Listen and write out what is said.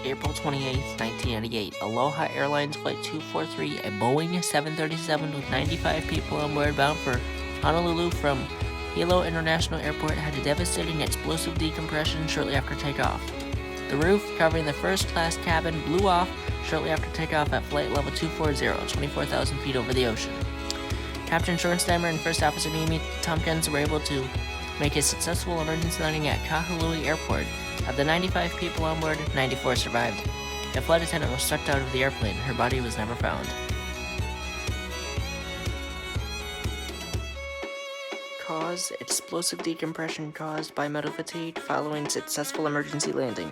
April 28, 1998, Aloha Airlines Flight 243, a Boeing 737 with 95 people on board bound for Honolulu from Hilo International Airport had a devastating explosive decompression shortly after takeoff. The roof covering the first-class cabin blew off shortly after takeoff at flight level 240, 24,000 feet over the ocean. Captain Schornsteimer and First Officer Mimi Tompkins were able to make a successful emergency landing at Kahului Airport. Of the 95 people on board, 94 survived. A flight attendant was sucked out of the airplane. Her body was never found. Cause: explosive decompression caused by metal fatigue following successful emergency landing.